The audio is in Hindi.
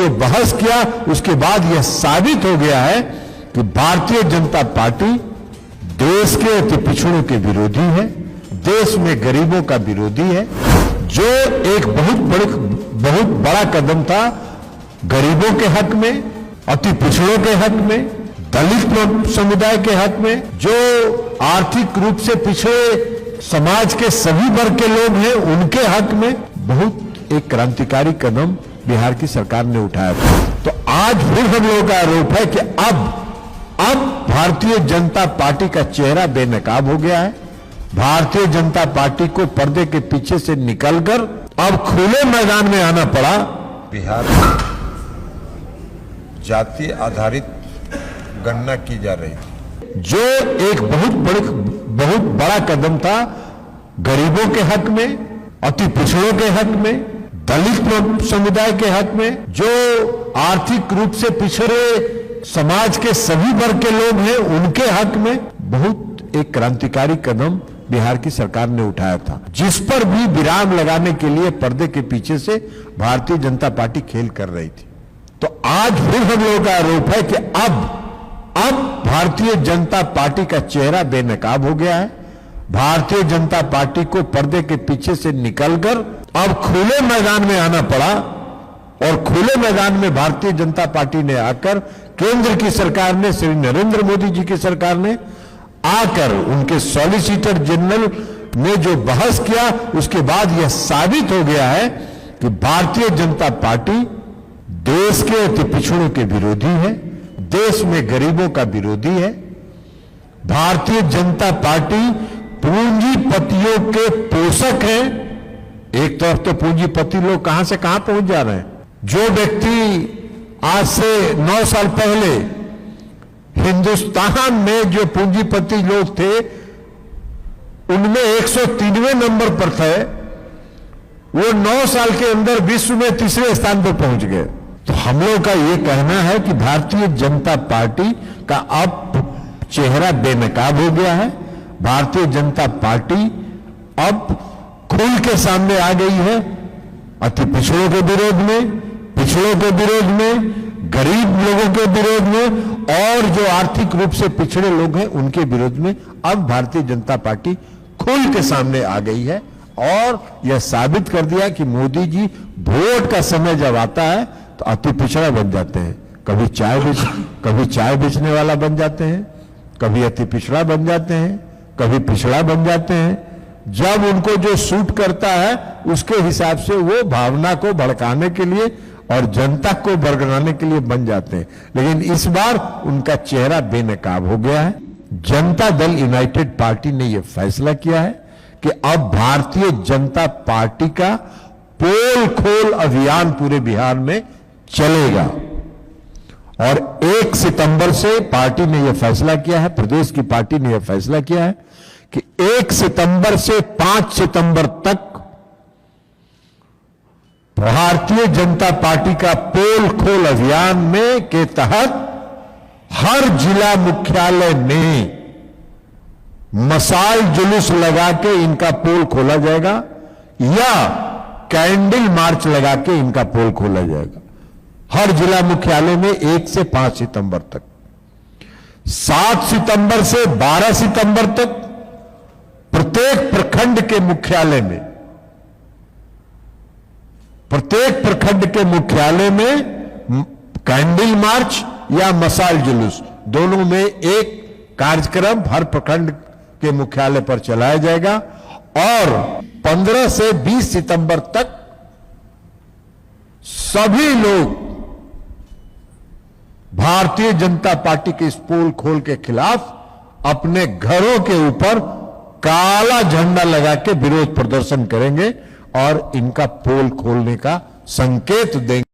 जो बहस किया उसके बाद यह साबित हो गया है कि भारतीय जनता पार्टी देश के अति पिछड़ों के विरोधी है, देश में गरीबों का विरोधी है। जो एक बहुत बड़ा कदम था गरीबों के हक में, अति पिछड़ों के हक में, दलित समुदाय के हक में, जो आर्थिक रूप से पिछड़े समाज के सभी वर्ग के लोग हैं उनके हक में बहुत एक क्रांतिकारी कदम बिहार की सरकार ने उठाया था। तो आज फिर हम लोगों का आरोप है कि अब भारतीय जनता पार्टी का चेहरा बेनकाब हो गया है। भारतीय जनता पार्टी को पर्दे के पीछे से निकलकर अब खुले मैदान में आना पड़ा। बिहार में जाति आधारित गणना की जा रही थी, जो एक बहुत बड़ा कदम था गरीबों के हक में, अति पिछड़ों के हक में, दलित समुदाय के हक में, जो आर्थिक रूप से पिछड़े समाज के सभी वर्ग के लोग हैं उनके हक में बहुत एक क्रांतिकारी कदम बिहार की सरकार ने उठाया था, जिस पर भी विराम लगाने के लिए पर्दे के पीछे से भारतीय जनता पार्टी खेल कर रही थी। तो आज फिर हम लोगों का आरोप है कि अब भारतीय जनता पार्टी का चेहरा बेनकाब हो गया है। भारतीय जनता पार्टी को पर्दे के पीछे से निकलकर अब खुले मैदान में आना पड़ा और खुले मैदान में भारतीय जनता पार्टी ने आकर केंद्र की सरकार ने, श्री नरेंद्र मोदी जी की सरकार ने आकर उनके सॉलिसिटर जनरल ने जो बहस किया उसके बाद यह साबित हो गया है कि भारतीय जनता पार्टी देश के अति पिछड़ों के विरोधी है, देश में गरीबों का विरोधी है। भारतीय जनता पार्टी पूंजीपतियों के पोषक है। एक तरफ तो पूंजीपति लोग कहां से कहां पहुंच जा रहे हैं। जो व्यक्ति आज से 9 साल पहले हिंदुस्तान में जो पूंजीपति लोग थे उनमें 103वें नंबर पर थे, वो 9 साल के अंदर विश्व में तीसरे स्थान पर पहुंच गए। तो हम लोग का ये कहना है कि भारतीय जनता पार्टी का अब चेहरा बेनकाब हो गया है। भारतीय जनता पार्टी अब खुल के सामने आ गई है, अति पिछड़ों के विरोध में, पिछड़ों के विरोध में, गरीब लोगों के विरोध में और जो आर्थिक रूप से पिछड़े लोग हैं उनके विरोध में अब भारतीय जनता पार्टी खुल के सामने आ गई है और यह साबित कर दिया कि मोदी जी वोट का समय जब आता है तो अति पिछड़ा बन जाते हैं। कभी चाय बेचने वाला बन जाते हैं, कभी अति पिछड़ा बन जाते हैं, कभी पिछड़ा बन जाते हैं। जब उनको जो सूट करता है उसके हिसाब से वो भावना को भड़काने के लिए और जनता को बरगलाने के लिए बन जाते हैं। लेकिन इस बार उनका चेहरा बेनकाब हो गया है। जनता दल यूनाइटेड पार्टी ने यह फैसला किया है कि अब भारतीय जनता पार्टी का पोल खोल अभियान पूरे बिहार में चलेगा और 1 सितंबर से पार्टी ने यह फैसला किया है, प्रदेश की पार्टी ने यह फैसला किया है कि 1 सितंबर से 5 सितंबर तक भारतीय जनता पार्टी का पोल खोल अभियान में के तहत हर जिला मुख्यालय में मशाल जुलूस लगा के इनका पोल खोला जाएगा या कैंडल मार्च लगा के इनका पोल खोला जाएगा। हर जिला मुख्यालय में 1 से 5 सितंबर तक, 7 सितंबर से 12 सितंबर तक प्रत्येक प्रखंड के मुख्यालय में, प्रत्येक प्रखंड के मुख्यालय में कैंडल मार्च या मशाल जुलूस दोनों में एक कार्यक्रम हर प्रखंड के मुख्यालय पर चलाया जाएगा और 15 से 20 सितंबर तक सभी लोग भारतीय जनता पार्टी के इस पोल खोल के खिलाफ अपने घरों के ऊपर काला झंडा लगा के विरोध प्रदर्शन करेंगे और इनका पोल खोलने का संकेत देंगे।